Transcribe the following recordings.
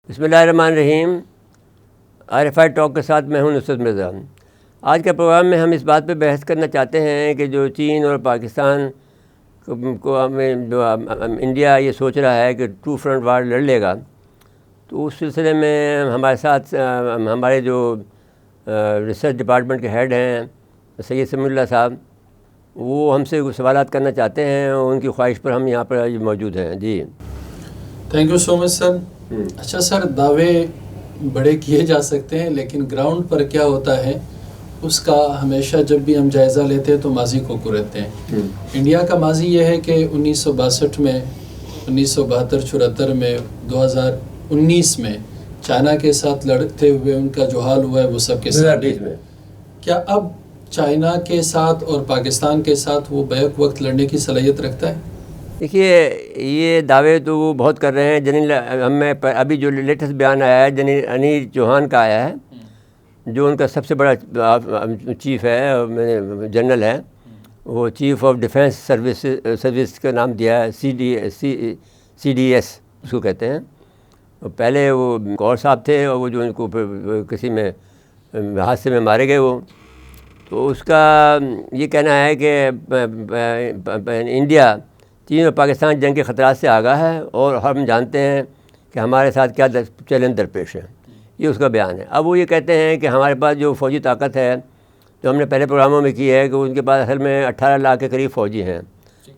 بسم اللہ الرحمن الرحیم۔ RFI ٹاک کے ساتھ میں ہوں نصرت مرزا۔ آج کے پروگرام میں ہم اس بات پہ بحث کرنا چاہتے ہیں کہ جو چین اور پاکستان کو جو انڈیا یہ سوچ رہا ہے کہ 2 فرنٹ وار لڑ لے گا، تو اس سلسلے میں ہمارے ساتھ ہمارے جو ریسرچ ڈپارٹمنٹ کے ہیڈ ہیں سید سمیع اللہ صاحب، وہ ہم سے سوالات کرنا چاہتے ہیں، اور ان کی خواہش پر ہم یہاں پر موجود ہیں۔ جی تھینک یو سو مچ سر۔ اچھا سر، دعوے بڑے کیے جا سکتے ہیں لیکن گراؤنڈ پر کیا ہوتا ہے اس کا ہمیشہ جب بھی ہم جائزہ لیتے ہیں تو ماضی کو کرتے ہیں۔ انڈیا کا ماضی یہ ہے کہ 1962 میں، 1972 74 میں، 2019 میں چائنا کے ساتھ لڑتے ہوئے ان کا جو حال ہوا ہے وہ سب کے ساتھ ہے۔ کیا اب چائنا کے ساتھ اور پاکستان کے ساتھ وہ بیک وقت لڑنے کی صلاحیت رکھتا ہے؟ دیکھیے، یہ دعوے تو وہ بہت کر رہے ہیں۔ جنرل ہمیں ابھی جو لیٹسٹ بیان آیا ہے جنرل انیل چوہان کا آیا ہے، جو ان کا سب سے بڑا چیف ہے، جنرل ہے، وہ چیف آف ڈیفینس سروس کا نام دیا ہے، CDS اس کو کہتے ہیں۔ پہلے وہ گور صاحب تھے، اور وہ جو ان کو کسی میں حادثے میں مارے گئے وہ، تو اس کا یہ کہنا ہے کہ انڈیا چین اور پاکستان جنگ کے خطرات سے آگاہ ہے، اور ہم جانتے ہیں کہ ہمارے ساتھ کیا چیلنج درپیش ہے۔ یہ اس کا بیان ہے۔ اب وہ یہ کہتے ہیں کہ ہمارے پاس جو فوجی طاقت ہے، جو ہم نے پہلے پروگراموں میں کی ہے، کہ ان کے پاس اصل میں 18 لاکھ کے قریب فوجی ہیں۔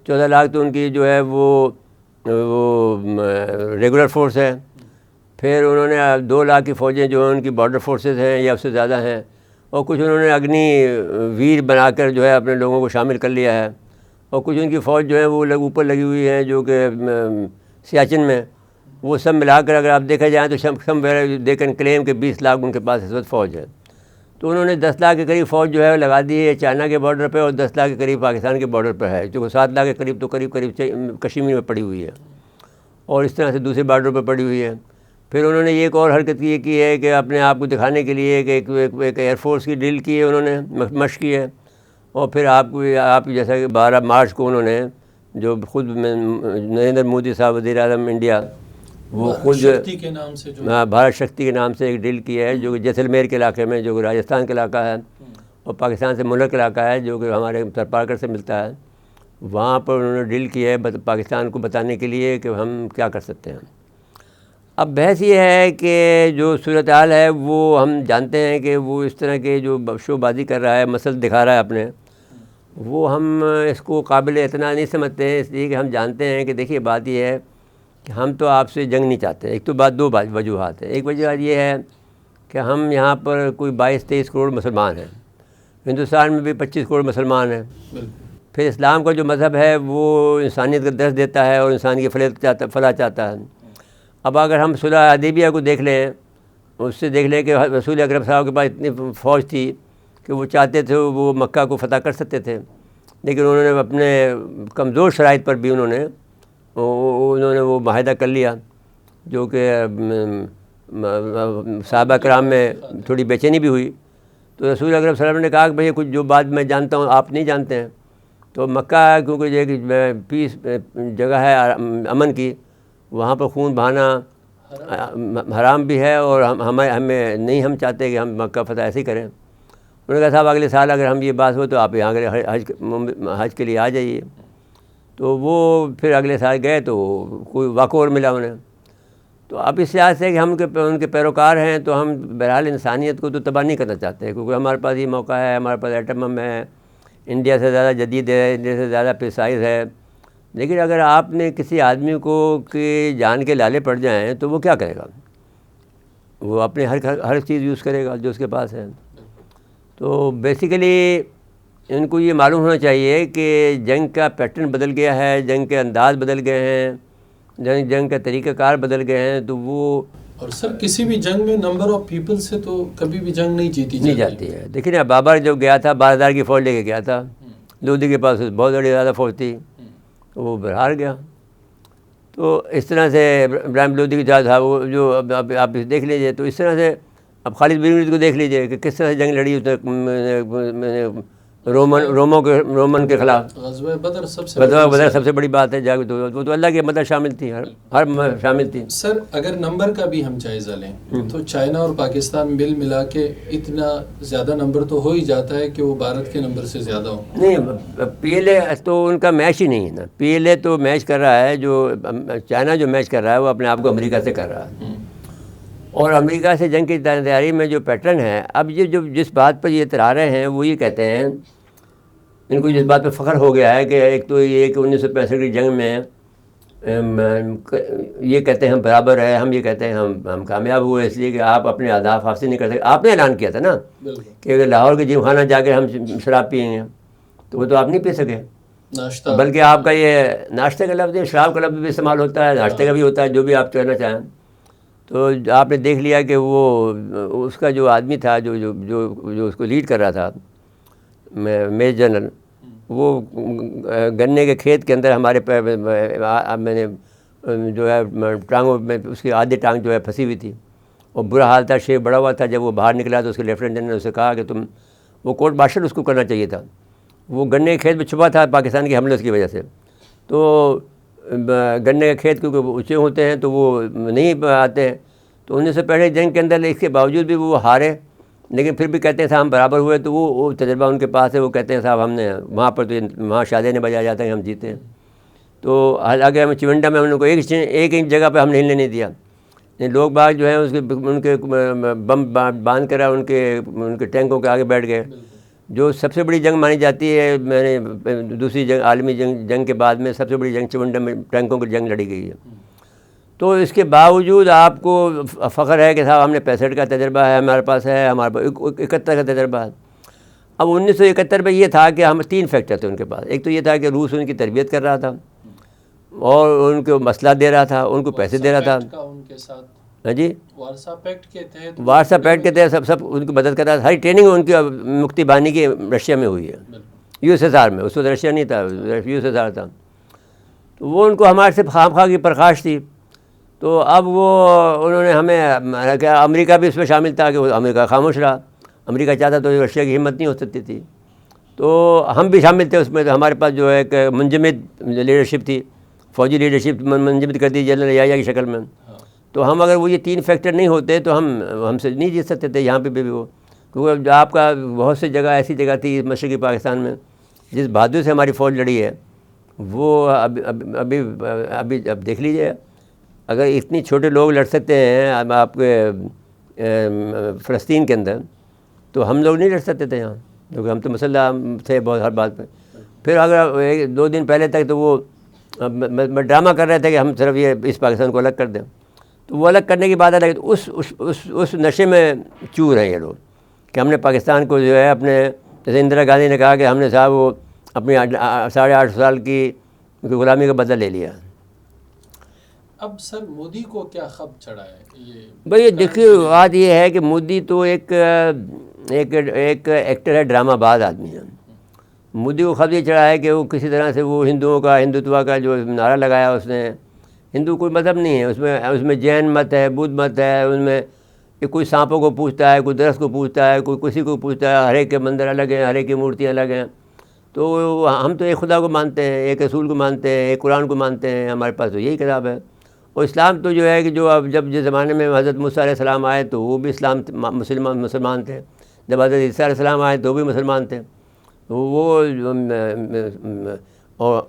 14 لاکھ تو ان کی جو ہے وہ ریگولر فورس ہے، پھر انہوں نے 2 لاکھ کی فوجیں جو ہیں ان کی بارڈر فورسز ہیں یا اس سے زیادہ ہیں، اور کچھ انہوں نے اگنی ویر بنا کر جو ہے اپنے لوگوں کو شامل کر لیا ہے، اور کچھ ان کی فوج جو ہے وہ اوپر لگی ہوئی ہے جو کہ سیاچن میں۔ وہ سب ملا کر اگر آپ دیکھا جائیں تو سم دے کین کلیم کہ 20 لاکھ ان کے پاس اس وقت فوج ہے۔ تو انہوں نے 10 لاکھ کے قریب فوج جو ہے لگا دی ہے چائنا کے بارڈر پہ، اور 10 لاکھ کے قریب پاکستان کے بارڈر پہ ہے، جو 7 لاکھ کے قریب تو قریب کشمیر میں پڑی ہوئی ہے، اور اس طرح سے دوسرے بارڈر پہ پڑی ہوئی ہے۔ پھر انہوں نے ایک اور حرکت یہ کی ہے کہ اپنے آپ کو دکھانے کے لیے کہ ایک ایئر فورس کی ڈرل کی ہے، انہوں نے مشق کی ہے، اور پھر آپ جیسا کہ 12 مارچ کو انہوں نے جو خود نریندر مودی صاحب وزیر اعظم انڈیا، وہ خود بھارت شکتی کے نام سے ایک ڈرل کی ہے، جو کہ جیسلمیر کے علاقے میں، جو کہ راجستھان کا علاقہ ہے، اور پاکستان سے ملک علاقہ ہے جو کہ ہمارے سرپارکر سے ملتا ہے۔ وہاں پر انہوں نے ڈرل کی ہے پاکستان کو بتانے کے لیے کہ ہم کیا کر سکتے ہیں۔ اب بحث یہ ہے کہ جو صورتحال ہے وہ ہم جانتے ہیں کہ وہ اس طرح کے جو شو بازی کر رہا ہے، مسل دکھا رہا ہے اپنے، وہ ہم اس کو قابل اعتنا نہیں سمجھتے ہیں، اس لیے کہ ہم جانتے ہیں کہ دیکھیے بات یہ ہے کہ ہم تو آپ سے جنگ نہیں چاہتے۔ ایک تو بات 2 وجوہات ہیں۔ ایک وجہ یہ ہے کہ ہم یہاں پر کوئی 22-23 کروڑ مسلمان ہیں، ہندوستان میں بھی 25 کروڑ مسلمان ہیں۔ پھر اسلام کا جو مذہب ہے وہ انسانیت کا درس دیتا ہے اور انسان کی فلاح چاہتا ہے۔ اب اگر ہم صلح حدیبیہ کو دیکھ لیں، اس سے دیکھ لیں کہ رسول اکرم صاحب کے پاس اتنی فوج تھی کہ وہ چاہتے تھے وہ مکہ کو فتح کر سکتے تھے، لیکن انہوں نے اپنے کمزور شرائط پر بھی انہوں نے وہ معاہدہ کر لیا، جو کہ صحابہ کرام میں تھوڑی بے چینی بھی ہوئی۔ تو رسول اکرم صلی اللہ علیہ وسلم نے کہا کہ بھئی کچھ جو بات میں جانتا ہوں آپ نہیں جانتے ہیں۔ تو مکہ کیونکہ یہ پیس جگہ ہے امن کی، وہاں پر خون بہانا حرام بھی ہے، اور ہمیں نہیں، ہم چاہتے کہ ہم مکہ فتح ایسے ہی کریں۔ انہوں نے کہا صاحب اگلے سال اگر ہم یہ بات ہو تو آپ یہاں حج کے لیے آ جائیے۔ تو وہ پھر اگلے سال گئے تو کوئی واقع اور ملا انہیں۔ تو اب اس لحاظ سے کہ ہم ان کے پیروکار ہیں تو ہم بہرحال انسانیت کو تو تباہ نہیں کرنا چاہتے، کیونکہ ہمارے پاس یہ موقع ہے، ہمارے پاس ایٹم بم ہے، انڈیا سے زیادہ جدید ہے، انڈیا سے زیادہ پریسائز ہے۔ لیکن اگر آپ نے کسی آدمی کو کہ جان کے لالے پڑ جائیں تو وہ کیا کرے گا؟ وہ اپنے ہر چیز یوز کرے گا جو اس کے پاس ہے۔ تو بیسیکلی ان کو یہ معلوم ہونا چاہیے کہ جنگ کا پیٹرن بدل گیا ہے، جنگ کے انداز بدل گئے ہیں، جنگ کا طریقہ کار بدل گئے ہیں۔ تو وہ اور سر کسی بھی جنگ میں نمبر آف پیپل سے تو کبھی بھی جنگ نہیں جاتی ہے۔ دیکھیں نا، بابر جو گیا تھا 12,000 کی فوج لے کے گیا تھا، لودھی کے پاس بہت بڑی زیادہ فوج تھی، وہ ہار گیا۔ تو اس طرح سے ابراہیم لودھی کے ساتھ تھا وہ، جو آپ دیکھ لیجیے۔ تو اس طرح سے اب خالد بن ولید کو دیکھ لیجیے کہ کس طرح سے جنگ لڑی، رومن کے خلاف غزوہ بدر سب سے بدر سب سے بڑی بات ہے. وہ تو اللہ کی مدد شامل تھی, ہر شامل تھی. سر اگر نمبر کا بھی ہم جائزہ لیں تو چائنا اور پاکستان ملا کے اتنا زیادہ نمبر تو ہو ہی جاتا ہے کہ وہ بھارت کے نمبر سے زیادہ ہو. نہیں, پی ایل اے تو ان کا میچ ہی نہیں ہے نا. پی ایل اے تو میچ کر رہا ہے, جو چائنا جو میچ کر رہا ہے وہ اپنے آپ کو امریکہ سے کر رہا ہے. اور امریکہ سے جنگ کی تیاری میں جو پیٹرن ہے, اب یہ جو جس بات پر یہ اترا رہے ہیں وہ یہ کہتے ہیں, ان کو جس بات پہ فخر ہو گیا ہے کہ ایک تو یہ کہ 1965 کی جنگ میں یہ کہتے ہیں ہم برابر ہے, ہم یہ کہتے ہیں ہم کامیاب ہوئے اس لیے کہ آپ اپنے اہداف حاصل نہیں کر سکتے. آپ نے اعلان کیا تھا نا کہ اگر لاہور کے جم خانہ جا کے ہم شراب پئیں گے, تو وہ تو آپ نہیں پی سکے. بلکہ آپ کا یہ ناشتے کا لفظ, شراب کا لفظ بھی استعمال ہوتا ہے, ناشتے کا بھی ہوتا ہے, جو بھی آپ کہنا چاہیں. تو آپ نے دیکھ لیا کہ وہ اس کا جو آدمی تھا جو جو جو جو اس کو لیڈ کر رہا تھا, میجر جنرل, وہ گنے کے کھیت کے اندر ہمارے میں نے جو ہے ٹانگوں میں اس کی آدھی ٹانگ جو ہے پھنسی ہوئی تھی, اور برا حال تھا, شیپ بڑا ہوا تھا. جب وہ باہر نکلا تو اس کے لیفٹیننٹ جنرل نے اسے کہا کہ تم, وہ کورٹ مارشل اس کو کرنا چاہیے تھا, وہ گنے کے کھیت میں چھپا تھا پاکستان کے حملے کی وجہ سے. تو گنے کے کھیت کیونکہ اونچے ہوتے ہیں تو وہ نہیں آتے ہیں. تو 1965 جنگ کے اندر اس کے باوجود بھی وہ ہارے, لیکن پھر بھی کہتے ہیں صاحب ہم برابر ہوئے. تو وہ تجربہ ان کے پاس ہے, وہ کہتے ہیں صاحب ہم نے وہاں پر تو وہاں شادی نے بجایا جاتا ہے ہم جیتے ہیں. تو حالانکہ ہم چونڈا میں ان کو ایک انچ جگہ پہ ہم ہلنے نہیں دیا. لوگ باغ جو ہیں ان کے بم باندھ کر ان کے ٹینکوں کے آگے بیٹھ گئے. جو سب سے بڑی جنگ مانی جاتی ہے, میں نے دوسری جنگ عالمی جنگ کے بعد میں سب سے بڑی جنگ چونڈا میں ٹینکوں کی جنگ لڑی گئی ہے. تو اس کے باوجود آپ کو فخر ہے کہ صاحب ہم نے 65 کا تجربہ ہے ہمارے پاس ہے, ہمارے پاس 71 کا تجربہ ہے. اب 1971 میں یہ تھا کہ ہم 3 فیکٹر تھے ان کے پاس. ایک تو یہ تھا کہ روس ان کی تربیت کر رہا تھا اور ان کو مسئلہ دے رہا تھا, ان کو پیسے دے رہا تھا. ہاں جی, وارسا پیکٹ کے تحت سب ان کی مدد کر رہا تھا. ہر ٹریننگ ان کی مکتی بانی کی رشیا میں ہوئی ہے, USSR میں. اس وقت رشیا نہیں تھا, USSR تھا. تو وہ ان کو ہمارے سے خام خواہ کی پرخاش تھی. تو اب وہ انہوں نے ہمیں کیا, امریکہ بھی اس میں شامل تھا کہ وہ امریکہ خاموش رہا. امریکہ چاہتا تو رشیا کی ہمت نہیں ہو سکتی تھی. تو ہم بھی شامل تھے اس میں. تو ہمارے پاس جو ہے ایک منجمد لیڈرشپ تھی, فوجی لیڈرشپ منجمد کر دی جنرل یحییٰ کی شکل میں. تو ہم اگر وہ یہ 3 فیکٹر نہیں ہوتے تو ہم سے نہیں جیت سکتے تھے یہاں پہ بھی وہ. کیونکہ آپ کا بہت سی جگہ ایسی جگہ تھی مشرقی پاکستان میں جس بہادری سے ہماری فوج لڑی ہے, وہ ابھی دیکھ لیجیے. اگر اتنی چھوٹے لوگ لڑ سکتے ہیں آپ کے فلسطین کے اندر, تو ہم لوگ نہیں لڑ سکتے تھے یہاں, کیونکہ ہم تو مسلح تھے بہت ہر بات پہ. پھر اگر 2 دن پہلے تک تو وہ ڈرامہ کر رہے تھے کہ ہم صرف یہ اس پاکستان کو الگ کر دیں. تو وہ الگ کرنے کی بات ہے, لیکن اس نشے میں چور ہیں یہ لوگ کہ ہم نے پاکستان کو جو ہے اپنے, جیسے اندرا گاندھی نے کہا کہ ہم نے صاحب وہ اپنی 8.5 سال کی غلامی کا بدلہ لے لیا. اب سر مودی کو کیا خب چڑھا ہے؟ بھائی دیکھیے بات یہ ہے کہ مودی تو ایک ایکٹر ہے, ڈرامہ باز آدمی ہے. مودی کو خب یہ چڑھا ہے کہ وہ کسی طرح سے وہ ہندوتوا کا جو نعرہ لگایا اس نے. ہندو کوئی مذہب نہیں ہے, اس میں جین مت ہے, بدھ مت ہے, اس میں کہ کوئی سانپوں کو پوجتا ہے, کوئی درخت کو پوجتا ہے, کوئی کسی کو پوجتا ہے. ہر ایک کے مندر الگ ہیں, ہر ایک کی مورتیاں الگ ہیں. تو ہم تو ایک خدا کو مانتے ہیں, ایک رسول کو مانتے ہیں, ایک قرآن کو مانتے ہیں. ہمارے پاس تو یہی کتاب ہے. اور اسلام تو جو ہے کہ جو اب جس زمانے میں حضرت موسیٰ علیہ السلام آئے تو وہ بھی مسلمان تھے. جب حضرت عیسیٰ علیہ السلام آئے تو وہ بھی مسلمان تھے. وہ اور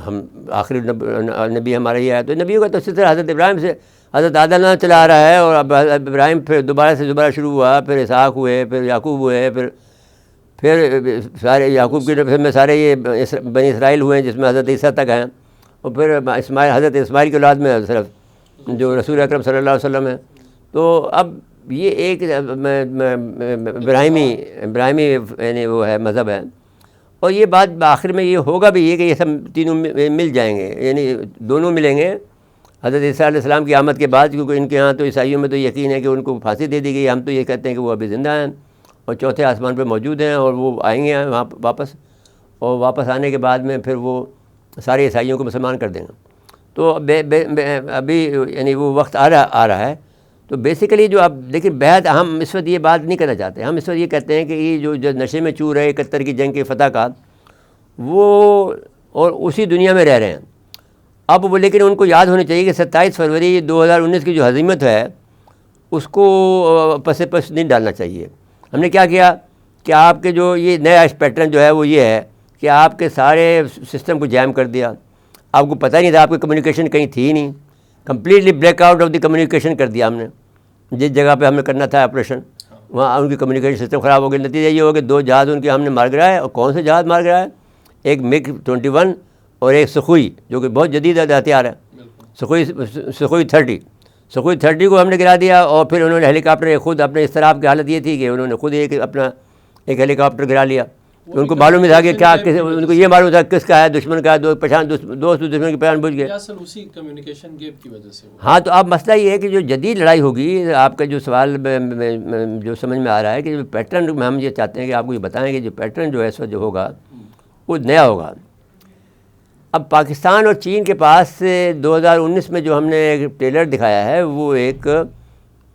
ہم آخری نبی ہمارا یہ ہے. تو نبیوں کا تو سلسلہ حضرت ابراہیم سے حضرت آدم چلا آ رہا ہے, اور اب ابراہیم پھر دوبارہ شروع ہوا, پھر اسحاق ہوئے, پھر یعقوب ہوئے, پھر سارے یعقوب کی پھر میں سارے یہ بنی اسرائیل ہوئے ہیں جس میں حضرت عیسیٰ تک ہیں. اور پھر حضرت اسماعیل کی اولاد میں صرف جو رسول اکرم صلی اللہ علیہ وسلم ہے. تو اب یہ ایک ابراہیمی یعنی وہ ہے مذہب ہے. اور یہ بات آخر میں یہ ہوگا بھی یہ کہ یہ سب تینوں مل جائیں گے, یعنی دونوں ملیں گے حضرت عیسیٰ علیہ السلام کی آمد کے بعد. کیونکہ ان کے ہاں تو عیسائیوں میں تو یقین ہے کہ ان کو پھانسی دے دی گئی. ہم تو یہ کہتے ہیں کہ وہ ابھی زندہ ہیں اور چوتھے آسمان پہ موجود ہیں, اور وہ آئیں گے وہاں واپس, اور واپس آنے کے بعد میں پھر وہ سارے عیسائیوں کو مسلمان کر دیں گے. تو ابھی یعنی وہ وقت آ رہا ہے. تو بیسیکلی جو آپ دیکھیں بہت ہم اس وقت یہ بات نہیں کرنا چاہتے. ہم اس وقت یہ کہتے ہیں کہ یہ جو نشے میں چور ہے 71 کی جنگ کے فتح کا, وہ اور اسی دنیا میں رہ رہے ہیں اب وہ. لیکن ان کو یاد ہونا چاہیے کہ 27 فروری 2019 کی جو ہزیمت ہے اس کو پس پس نہیں ڈالنا چاہیے. ہم نے کیا کیا کہ آپ کے جو یہ نیا پیٹرن جو ہے وہ یہ ہے کہ آپ کے سارے سسٹم کو جیم کر دیا. آپ کو پتہ ہی نہیں تھا, آپ کی کمیونیکیشن کہیں تھی ہی نہیں, completely black out of the communication کر دیا ہم نے. جس جگہ پہ ہمیں کرنا تھا آپریشن وہاں ان کی کمیونیکیشن سسٹم خراب ہو گیا. نتیجہ یہ ہو کہ 2 جہاز ان کے ہم نے مار گرائے. اور کون سے جہاز مار گرائے؟ ایک MiG-21 اور ایک سخوئی جو کہ بہت جدید ہتھیار ہے, سخوئی 30. سخوئی 30 کو ہم نے گرا دیا. اور پھر انہوں نے ہیلی کاپٹر خود اپنے اس طرح کی حالت یہ تھی کہ انہوں نے خود اپنا ایک ہیلی کاپٹر گرا لیا. ان کو معلوم ہی تھا کہ کیا ان کو یہ معلوم تھا کس کا ہے, دشمن کا ہے. دوست دشمن کی پہچان بوجھ گئے. اسی کمیونیکیشن گیپ کی وجہ سے. ہاں تو اب مسئلہ یہ ہے کہ جو جدید لڑائی ہوگی, آپ کا جو سوال جو سمجھ میں آ رہا ہے کہ جو پیٹرن میں ہم یہ چاہتے ہیں کہ آپ کو یہ بتائیں کہ جو پیٹرن جو ہے اس وقت جو ہوگا وہ نیا ہوگا. اب پاکستان اور چین کے پاس 2019 میں جو ہم نے ایک ٹریلر دکھایا ہے وہ ایک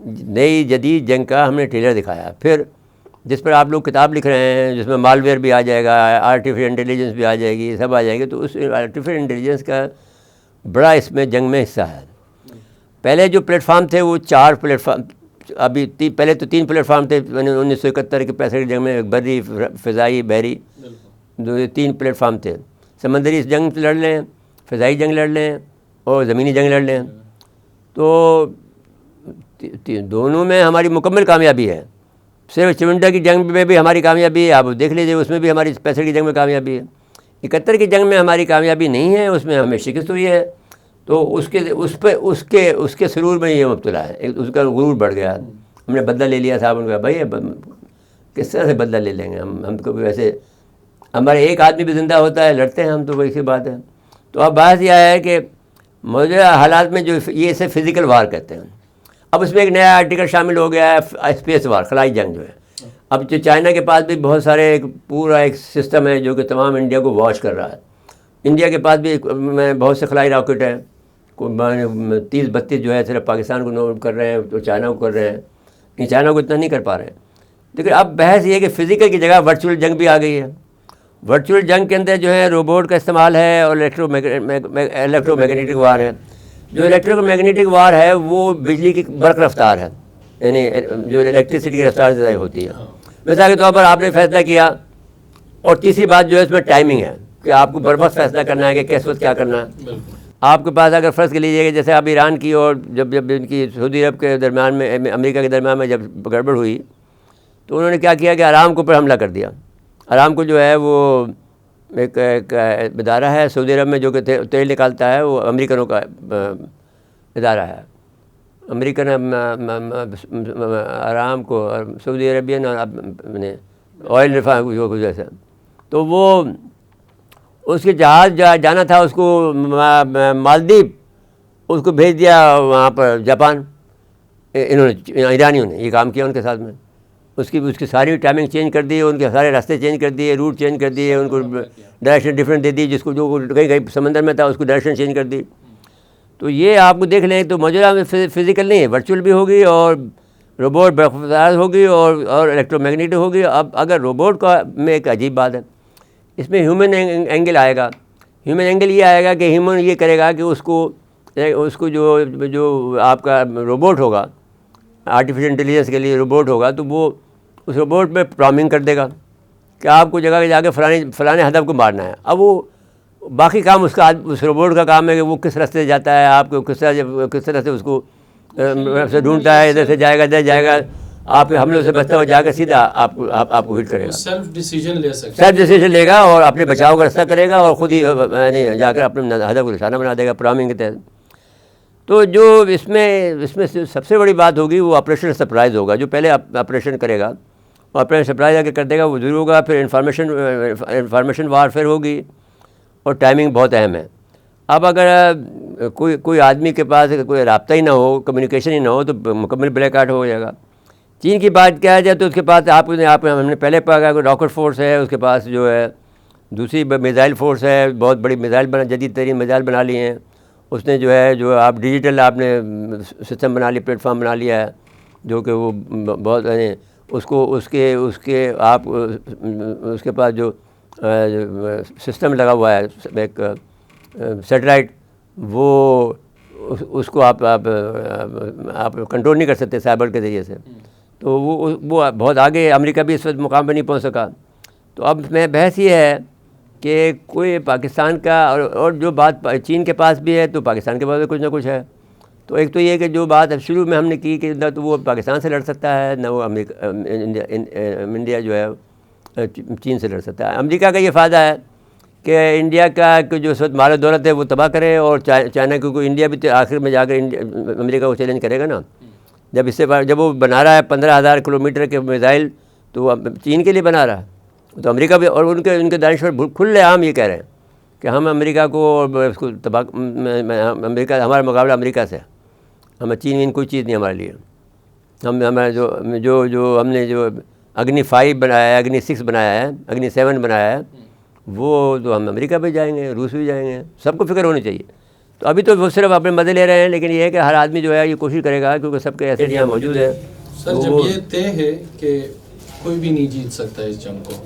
نئی جدید جنگ کا ہم نے ٹریلر دکھایا, پھر جس پر آپ لوگ کتاب لکھ رہے ہیں جس میں مال ویئر بھی آ جائے گا, آرٹیفیشل انٹیلیجنس بھی آ جائے گی, سب آ جائے گی. تو اس آرٹیفیشل انٹیلیجنس کا بڑا اس میں جنگ میں حصہ ہے. پہلے جو پلیٹ فارم تھے وہ 4 پلیٹ فارم, ابھی پہلے تو 3 پلیٹ فارم تھے 1971 کے 65 کی جنگ میں, بری, فضائی, بحری, 3 پلیٹ فارم تھے. سمندری جنگ لڑ لیں, فضائی جنگ لڑ لیں اور زمینی جنگ لڑ لیں. تو دونوں میں ہماری مکمل کامیابی ہے. صرف چمنڈا کی جنگ میں بھی ہماری کامیابی ہے, آپ دیکھ لیجیے, اس میں بھی ہماری 65 کی جنگ میں کامیابی ہے. 71 کی جنگ میں ہماری کامیابی نہیں ہے, اس میں ہمیں شکست ہوئی ہے. تو اس کے سرور میں یہ مبتلا ہے, اس کا غرور بڑھ گیا. ہم نے بدلہ لے لیا صاحب. ان کا بھائی کس طرح سے بدلہ لے لیں گے ہم کو بھی ویسے ہمارے ایک آدمی بھی زندہ ہوتا ہے, لڑتے ہیں ہم, تو ویسی بات ہے. تو اب بات یہ ہے کہ موجودہ حالات میں جو یہ اسے فزیکل وار کہتے ہیں. اب اس میں ایک نیا آرٹیکل شامل ہو گیا ہے اسپیس وار, خلائی جنگ جو ہے. اب جو چائنا کے پاس بھی بہت سارے پورا ایک سسٹم ہے جو کہ تمام انڈیا کو واچ کر رہا ہے. انڈیا کے پاس بھی بہت سے خلائی راکٹ ہیں, 30-32 جو ہے صرف پاکستان کو نوٹ کر رہے ہیں, تو چائنا کو کر رہے ہیں. لیکن چائنا کو اتنا نہیں کر پا رہے ہیں. لیکن اب بحث یہ ہے کہ فزیکل کی جگہ ورچوئل جنگ بھی آ گئی ہے. ورچوئل جنگ کے اندر جو ہے روبوٹ کا استعمال ہے اور الیکٹرو میگنیٹک وار ہے. جو الیکٹرو میگنیٹک وار ہے وہ بجلی کی برق رفتار ہے, یعنی جو الیکٹریسٹی کی رفتار سے ظاہر ہوتی ہے. مثال کے طور پر آپ نے فیصلہ کیا, اور تیسری بات جو ہے اس میں ٹائمنگ ہے کہ آپ کو بر وقت فیصلہ کرنا ہے کہ کس وقت کیا کرنا ہے. آپ کے پاس اگر فرض کر لیجیے کہ جیسے اب ایران کی اور جب ان کی سعودی عرب کے درمیان میں, امریکہ کے درمیان میں جب گڑبڑ ہوئی, تو انہوں نے کیا کیا کہ ارامکو پر حملہ کر دیا. ارامکو جو ہے وہ ایک ادارہ ہے سعودی عرب میں جو کہ تیل نکالتا ہے, وہ امریکنوں کا ادارہ ہے. امریکن ارامکو سعودی عربین آئل ریفائن جیسا. تو وہ اس کے جہاز جانا تھا اس کو مالدیپ, اس کو بھیج دیا وہاں پر جاپان. انہوں نے ایرانیوں نے یہ کام کیا ان کے ساتھ میں. اس کی ساری ٹائمنگ چینج کر دی, ان کے سارے راستے چینج کر دیے, روٹ چینج کر دیے, ان کو ڈائریکشن ڈفرینٹ دے دی. جس کو جو کہیں سمندر میں تھا اس کو ڈائریکشن چینج کر دی. تو یہ آپ کو دیکھ لیں تو موجودہ میں فزیکل نہیں ہے, ورچوئل بھی ہوگی اور روبوٹ برقرار ہوگی اور الیکٹرو میگنیٹک ہوگی. اب اگر روبوٹ کا میں ایک عجیب بات ہے, اس میں ہیومن اینگل آئے گا. ہیومن اینگل یہ آئے گا کہ ہیومن یہ کرے گا کہ اس کو جو آپ کا روبوٹ ہوگا, آرٹیفیشل انٹیلیجنس کے لیے روبوٹ ہوگا, تو وہ اس روبوٹ میں پروگرامنگ کر دے گا کہ آپ کو جگہ جا کے فلانے ہدف کو مارنا ہے. اب وہ باقی کام اس روبوٹ کا کام ہے کہ وہ کس راستے سے جاتا ہے, آپ کو کس طرح سے اس کو ڈھونڈتا ہے, ادھر سے جائے گا ادھر جائے گا, آپ کے حملوں سے بچتا ہوا جا کر سیدھا آپ کو ہٹ کرے گا. سیلف ڈیسیجن لے گا اور اپنے بچاؤ کا راستہ کرے گا اور خود ہی جا کر اپنے ہدف کو نشانہ بنا دے گا پروگرامنگ کے تحت. تو جو اس میں سب سے بڑی بات ہوگی وہ آپریشن سرپرائز ہوگا. جو پہلے آپریشن کرے گا, آپریشن سرپرائز آ کے کر دے گا, وہ ضرور ہوگا. پھر انفارمیشن وارفیئر ہوگی اور ٹائمنگ بہت اہم ہے. اب اگر کوئی آدمی کے پاس کوئی رابطہ ہی نہ ہو, کمیونیکیشن ہی نہ ہو, تو مکمل بلیک آؤٹ ہو جائے گا. چین کی بات کیا جائے تو اس کے پاس ہم نے پہلے پڑھا کہ راکٹ فورس ہے, اس کے پاس جو ہے دوسری میزائل فورس ہے, بہت بڑی میزائل جدید ترین میزائل بنا لی ہیں, اس نے جو ہے جو آپ ڈیجیٹل آپ نے سسٹم بنا لیا, پلیٹ فارم بنا لیا ہے, جو کہ وہ بہت اس کے آپ اس کے پاس جو سسٹم لگا ہوا ہے ایک سیٹلائٹ, وہ اس کو آپ کنٹرول نہیں کر سکتے سائبر کے ذریعے سے. تو وہ بہت آگے, امریکہ بھی اس وقت مقام پہ نہیں پہنچ سکا. تو اب میں بحث یہ ہے کہ کوئی پاکستان کا اور جو بات چین کے پاس بھی ہے تو پاکستان کے پاس بھی کچھ نہ کچھ ہے. تو ایک تو یہ کہ جو بات اب شروع میں ہم نے کی کہ نہ تو وہ پاکستان سے لڑ سکتا ہے, نہ وہ انڈیا جو ہے چین سے لڑ سکتا ہے. امریکہ کا یہ فائدہ ہے کہ انڈیا کا جو اس وقت مال و دولت ہے وہ تباہ کرے, اور چائنا کیونکہ انڈیا بھی آخر میں جا کر امریکہ کو چیلنج کرے گا نا. جب وہ بنا رہا ہے 15,000 کلومیٹر کے میزائل, تو وہ چین کے لیے بنا رہا ہے. تو امریکہ بھی, اور ان کے دانشور کھلے عام یہ کہہ رہے ہیں کہ ہم امریکہ کو اس کو تباہ, امریکہ ہمارا مقابلہ امریکہ سے, ہمیں چین کوئی چیز نہیں ہمارے لیے. ہمارا جو ہم نے جو اگنی 5 بنایا ہے, اگنی 6 بنایا ہے, اگنی 7 بنایا ہے, وہ تو ہم امریکہ بھی جائیں گے, روس بھی جائیں گے, سب کو فکر ہونی چاہیے. تو ابھی تو وہ صرف اپنے مزے لے رہے ہیں, لیکن یہ ہے کہ ہر آدمی جو ہے یہ کوشش کرے گا, کیونکہ سب کے ایسے یہاں موجود ہیں. سر جب یہ طے ہے کہ کوئی بھی نہیں جیت سکتا اس جنگ کو,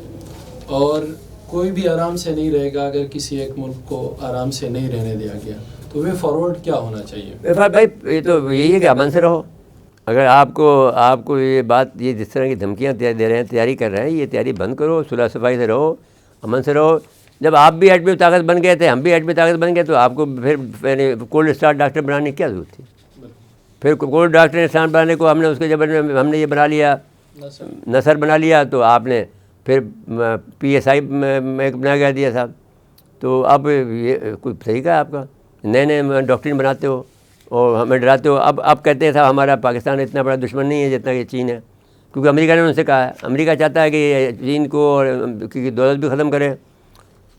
اور کوئی بھی آرام سے نہیں رہے گا اگر کسی ایک ملک کو آرام سے نہیں رہنے دیا گیا, تو وے فارورڈ کیا ہونا چاہیے؟ بھائی یہ تو یہی ہے کہ امن سے رہو. اگر آپ کو یہ بات, یہ جس طرح کی دھمکیاں دے رہے ہیں, تیاری کر رہے ہیں, یہ تیاری بند کرو, صلح صفائی سے رہو, امن سے رہو. جب آپ بھی ایٹمی طاقت بن گئے تھے, ہم بھی ایٹمی طاقت بن گئے, تو آپ کو پھر کولڈ اسٹار ڈاکٹر بنانے کی کیا ضرورت تھی؟ پھر کولڈ ڈاکٹر اسٹار بنانے کو ہم نے اس کے جب ہم نے یہ بنا لیا, نثر بنا لیا, تو آپ نے پھر PSI میں ایک بنا کے دیا صاحب. تو اب یہ کوئی طریقہ ہے آپ کا, نئے ڈاکٹرین بناتے ہو اور ہمیں ڈراتے ہو. اب کہتے ہیں صاحب ہمارا پاکستان اتنا بڑا دشمن نہیں ہے جتنا کہ چین ہے, کیونکہ امریکہ نے ان سے کہا ہے. امریکہ چاہتا ہے کہ چین کو اور کی دولت بھی ختم کرے,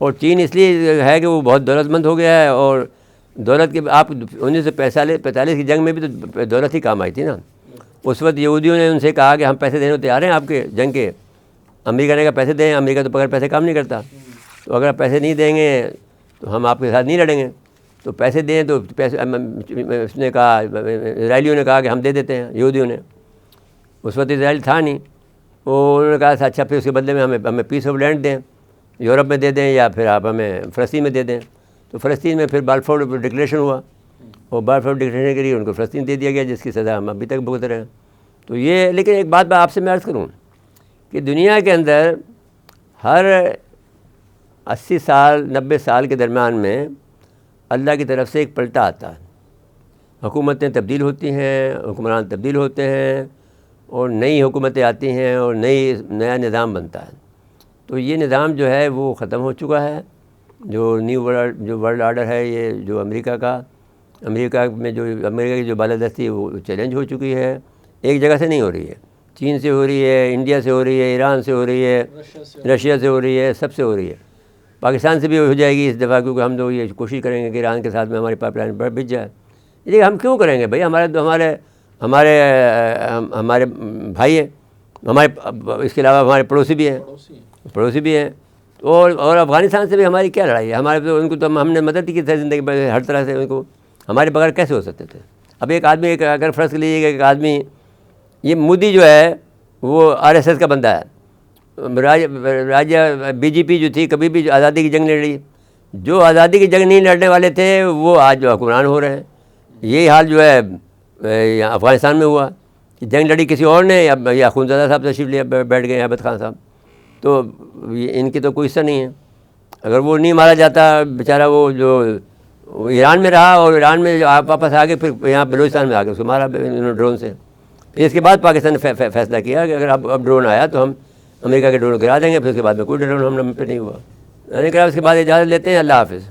اور چین اس لیے ہے کہ وہ بہت دولت مند ہو گیا ہے, اور دولت کے آپ 1945 کی جنگ میں بھی تو دولت ہی کام آئی تھی نا. اس وقت یہودیوں نے ان سے کہا کہ ہم پیسے دینے کو تیار ہیں آپ کے جنگ کے. امریکہ نے کہا پیسے دیں, امریکہ تو بغیر پیسے کام نہیں کرتا, تو اگر پیسے نہیں دیں گے تو ہم آپ کے ساتھ نہیں لڑیں گے. تو پیسے دیں, تو پیسے اس نے کہا, اسرائیلیوں نے کہا کہ ہم دے دیتے ہیں, یہودیوں نے. اس وقت اسرائیل تھا نہیں, وہ انہوں نے کہا اچھا پھر اس کے بدلے میں ہمیں پیس آف لینڈ دیں, یورپ میں دے دیں, یا پھر آپ ہمیں فلسطین میں دے دیں. تو فلسطین میں پھر بالفور ڈکلیریشن ہوا, اور بالفور ڈکلیریشن کے لیے ان کو فلسطین دے دیا گیا, جس کی سزا ہم ابھی تک بھگت رہے ہیں. تو یہ, لیکن ایک بات میں آپ سے میں عرض کروں کہ دنیا کے اندر ہر 80 سال 90 سال کے درمیان میں اللہ کی طرف سے ایک پلٹا آتا ہے. حکومتیں تبدیل ہوتی ہیں, حکمران تبدیل ہوتے ہیں, اور نئی حکومتیں آتی ہیں, اور نیا نظام بنتا ہے. تو یہ نظام جو ہے وہ ختم ہو چکا ہے. جو نیو ورلڈ آرڈر ہے, یہ جو امریکہ میں جو امریکہ کی جو بالادستی وہ چیلنج ہو چکی ہے. ایک جگہ سے نہیں ہو رہی ہے, چین سے ہو رہی ہے, انڈیا سے ہو رہی ہے, ایران سے ہو رہی ہے, رشیا سے ہو رہی ہے, سب سے ہو رہی ہے. پاکستان سے بھی ہو جائے گی اس دفعہ, کیونکہ ہم لوگ یہ کوشش کریں گے کہ ایران کے ساتھ میں ہماری پائپ لائن بچ جائے. یہ ہم کیوں کریں گے بھائی؟ ہمارے بھائی ہیں, اس کے علاوہ ہمارے پڑوسی بھی ہیں. اور افغانستان سے بھی ہماری کیا لڑائی ہے؟ ہمارے تو ان کو تو ہم نے مدد کی تھی زندگی میں ہر طرح سے, ان کو ہمارے بغیر کیسے ہو سکتے تھے؟ اب ایک آدمی, اگر فرض لیجیے کہ ایک آدمی, یہ مودی جو ہے وہ RSS کا بندہ ہے, BJP جو تھی کبھی بھی آزادی کی جنگ نہیں لڑی. جو آزادی کی جنگ نہیں لڑنے والے تھے وہ آج جو حکمران ہو رہے ہیں. یہی حال جو ہے افغانستان میں ہوا, جنگ لڑی کسی اور نے, یا خونزادہ صاحب تشریف لے بیٹھ گئے عابد خان صاحب. تو ان کی تو کوئی حصہ نہیں ہے. اگر وہ نہیں مارا جاتا بیچارہ, وہ جو ایران میں رہا, اور ایران میں آپ واپس آ کے پھر یہاں بلوچستان میں آ کے اس کو مارا ڈرون سے. پھر اس کے بعد پاکستان نے فیصلہ کیا کہ اگر اب ڈرون آیا تو ہم امریکہ کے ڈرون گرا دیں گے. پھر اس کے بعد میں کوئی ڈرون ہم پہ نہیں ہوا. اس کے بعد اجازت لیتے ہیں. اللہ حافظ.